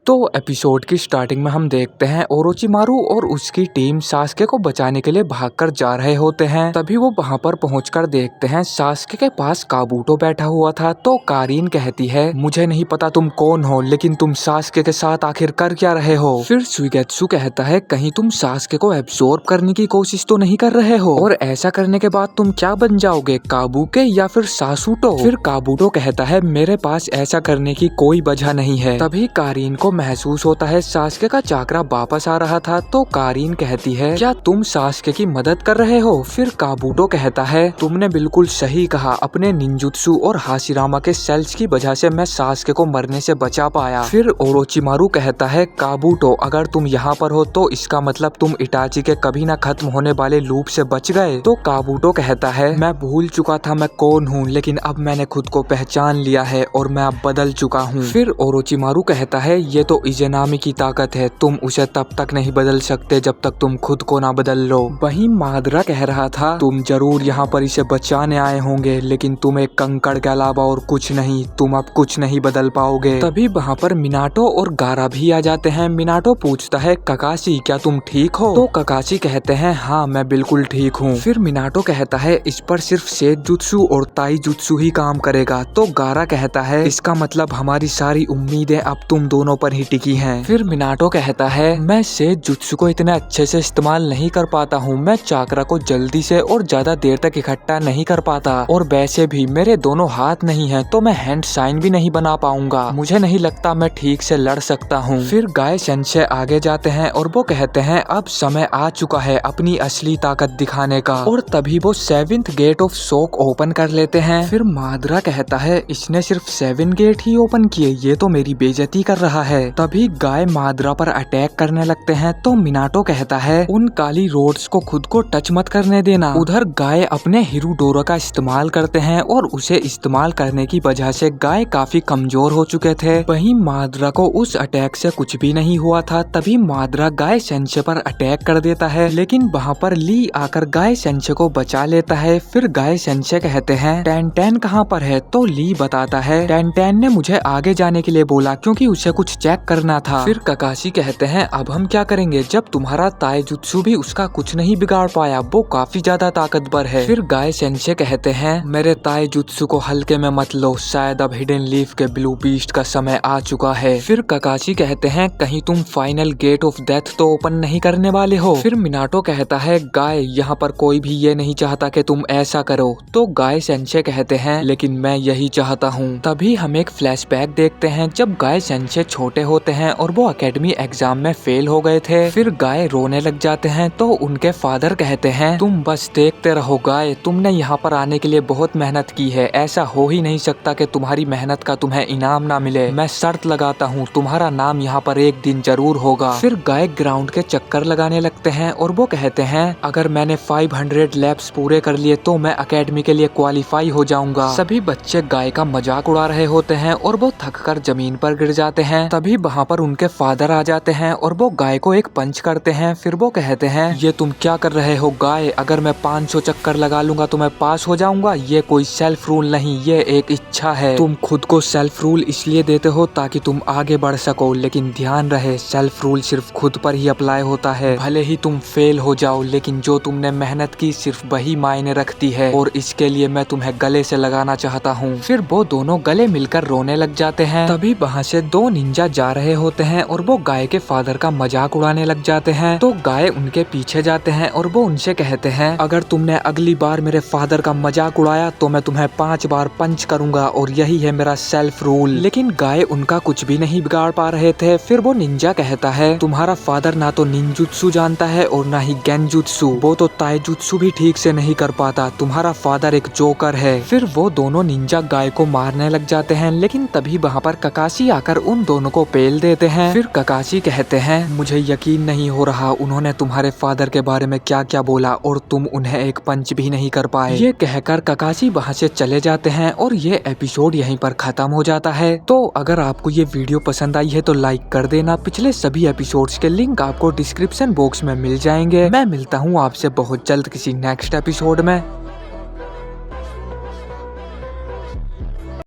तो एपिसोड की स्टार्टिंग में हम देखते हैं ओरोचिमारू और उसकी टीम सास्के को बचाने के लिए भागकर जा रहे होते हैं। तभी वो वहां पर पहुंचकर देखते हैं सास्के के पास काबूटो बैठा हुआ था। तो कारीन कहती है, मुझे नहीं पता तुम कौन हो, लेकिन तुम सास्के के साथ आखिर कर क्या रहे हो। फिर सुइगेत्सु कहता है, कहीं तुम सास्के को एब्सॉर्ब करने की कोशिश तो नहीं कर रहे हो, और ऐसा करने के बाद तुम क्या बन जाओगे, काबुके या फिर सासुटो। फिर काबूटो कहता है, मेरे पास ऐसा करने की कोई वजह नहीं है। तभी कारीन को महसूस होता है सास्के का चाकरा वापस आ रहा था। तो कारीन कहती है, क्या तुम सास्के की मदद कर रहे हो। फिर काबूटो कहता है, तुमने बिल्कुल सही कहा, अपने निंजुत्सु और हाशिरामा के सेल्स की वजह से मैं सास्के को मरने से बचा पाया। फिर ओरोचिमारू कहता है, काबूटो अगर तुम यहाँ पर हो तो इसका मतलब तुम इटाची के कभी ना खत्म होने वाले लूप से बच गए। तो काबूटो कहता है, मैं भूल चुका था मैं कौन हूँ, लेकिन अब मैंने खुद को पहचान लिया है और मैं अब बदल चुका हूँ। फिर ओरोचिमारू कहता है, ये तो इजेनामी की ताकत है, तुम उसे तब तक नहीं बदल सकते जब तक तुम खुद को ना बदल लो। वहीं मादरा कह रहा था, तुम जरूर यहाँ पर इसे बचाने आए होंगे, लेकिन तुम एक कंकड़ के अलावा और कुछ नहीं, तुम अब कुछ नहीं बदल पाओगे। तभी वहाँ पर मिनाटो और गारा भी आ जाते हैं। मिनाटो पूछता है, ककाशी क्या तुम ठीक हो। तो ककाशी कहते हैं, हाँ मैं बिल्कुल ठीक हूँ। फिर मिनाटो कहता है, इस पर सिर्फ सेज जुत्सु और ताई जुत्सु ही काम करेगा। तो गारा कहता है, इसका मतलब हमारी सारी उम्मीदें अब तुम दोनों पर ही टिकी हैं। फिर मिनाटो कहता है, मैं सेज जुत्सु को इतने अच्छे से इस्तेमाल नहीं कर पाता हूँ, मैं चाकरा को जल्दी से और ज्यादा देर तक इकट्ठा नहीं कर पाता, और वैसे भी मेरे दोनों हाथ नहीं हैं, तो मैं हैंड साइन भी नहीं बना पाऊंगा, मुझे नहीं लगता मैं ठीक से लड़ सकता हूँ। फिर गाय सेंसे आगे जाते हैं और वो कहते हैं, अब समय आ चुका है अपनी असली ताकत दिखाने का, और तभी वो 7th गेट ऑफ शोक ओपन कर लेते हैं। फिर मादरा कहता है, इसने सिर्फ 7 गेट ही ओपन किए, ये तो मेरी बेइज्जती कर रहा है। तभी गाय मादरा पर अटैक करने लगते हैं। तो मिनाटो कहता है, उन काली रोड्स को खुद को टच मत करने देना। उधर गाय अपने हिरुडोरा का इस्तेमाल करते हैं और उसे इस्तेमाल करने की वजह से गाय काफी कमजोर हो चुके थे। वहीं मादरा को उस अटैक से कुछ भी नहीं हुआ था। तभी मादरा गाय सेंसे पर अटैक कर देता है, लेकिन वहाँ पर ली आकर गाय सेंसे को बचा लेता है। फिर गाय सेंसे कहते हैं, टेन कहाँ पर है। तो ली बताता है, टेन ने मुझे आगे जाने के लिए बोला क्योंकि उसे कुछ चेक करना था। फिर ककाशी कहते हैं, अब हम क्या करेंगे जब तुम्हारा ताइजुत्सु भी उसका कुछ नहीं बिगाड़ पाया, वो काफी ज्यादा ताकतवर है। फिर गाय सेंसे कहते हैं, मेरे ताइजुत्सु को हल्के में मत लो, शायद अब हिडन लीफ के ब्लू बीस्ट का समय आ चुका है। फिर ककाशी कहते हैं, कहीं तुम फाइनल गेट ऑफ डेथ तो ओपन नहीं करने वाले हो। फिर मिनाटो कहता है, गाय यहाँ पर कोई भी ये नहीं चाहता कि तुम ऐसा करो। तो गाय सेंसे कहते हैं, लेकिन मैं यही चाहता हूँ। तभी हम एक फ्लैशबैक देखते हैं जब गाय सेंसे छोटे होते हैं और वो एकेडमी एग्जाम में फेल हो गए थे। फिर गाय रोने लग जाते हैं। तो उनके फादर कहते हैं, तुम बस देखते रहो गाय, तुमने यहाँ पर आने के लिए बहुत मेहनत की है, ऐसा हो ही नहीं सकता कि तुम्हारी मेहनत का तुम्हें इनाम ना मिले। मैं शर्त लगाता हूँ तुम्हारा नाम यहाँ पर एक दिन जरूर होगा। फिर गाय ग्राउंड के चक्कर लगाने लगते हैं और वो कहते हैं, अगर मैंने 500 लैप्स पूरे कर लिए तो मैं एकेडमी के लिए क्वालिफाई हो जाऊंगा। सभी बच्चे गाय का मजाक उड़ा रहे होते हैं और वो थक कर जमीन पर गिर जाते हैं। तभी वहाँ पर उनके फादर आ जाते हैं और वो गाय को एक पंच करते हैं। फिर वो कहते हैं, ये तुम क्या कर रहे हो गाय, अगर मैं 500 चक्कर लगा लूंगा तो मैं पास हो जाऊंगा, ये कोई सेल्फ रूल नहीं, ये एक इच्छा है। तुम खुद को सेल्फ रूल इसलिए देते हो ताकि तुम आगे बढ़ सको, लेकिन ध्यान रहे सेल्फ रूल सिर्फ खुद पर ही अप्लाई होता है। भले ही तुम फेल हो जाओ, लेकिन जो तुमने मेहनत की सिर्फ वही मायने रखती है, और इसके लिए मैं तुम्हें गले से लगाना चाहता हूँ। फिर वो दोनों गले मिलकर रोने लग जाते हैं। तभी वहाँ से 2 निंजा जा रहे होते हैं और वो गाय के फादर का मजाक उड़ाने लग जाते हैं। तो गाय उनके पीछे जाते हैं और वो उनसे कहते हैं, अगर तुमने अगली बार मेरे फादर का मजाक उड़ाया तो मैं तुम्हें 5 बार पंच करूंगा, और यही है मेरा सेल्फ रूल। लेकिन गाय उनका कुछ भी नहीं बिगाड़ पा रहे थे। फिर वो निंजा कहता है, तुम्हारा फादर ना तो निंजुत्सु जानता है और ना ही गेंजुत्सु, वो तो ताइजुत्सु भी ठीक से नहीं कर पाता, तुम्हारा फादर एक जोकर है। फिर वो दोनों निंजा गाय को मारने लग जाते हैं, लेकिन तभी वहाँ पर ककाशी आकर उन दोनों को पेल देते हैं। फिर ककाशी कहते हैं, मुझे यकीन नहीं हो रहा उन्होंने तुम्हारे फादर के बारे में क्या क्या बोला और तुम उन्हें एक पंच भी नहीं कर पाए। ये कहकर ककाशी वहाँ से चले जाते हैं और ये एपिसोड यहीं पर खत्म हो जाता है। तो अगर आपको ये वीडियो पसंद आई है तो लाइक कर देना। पिछले सभी एपिसोड्स के लिंक आपको डिस्क्रिप्शन बॉक्स में मिल जाएंगे। मैं मिलता हूँ आपसे बहुत जल्द किसी नेक्स्ट एपिसोड में।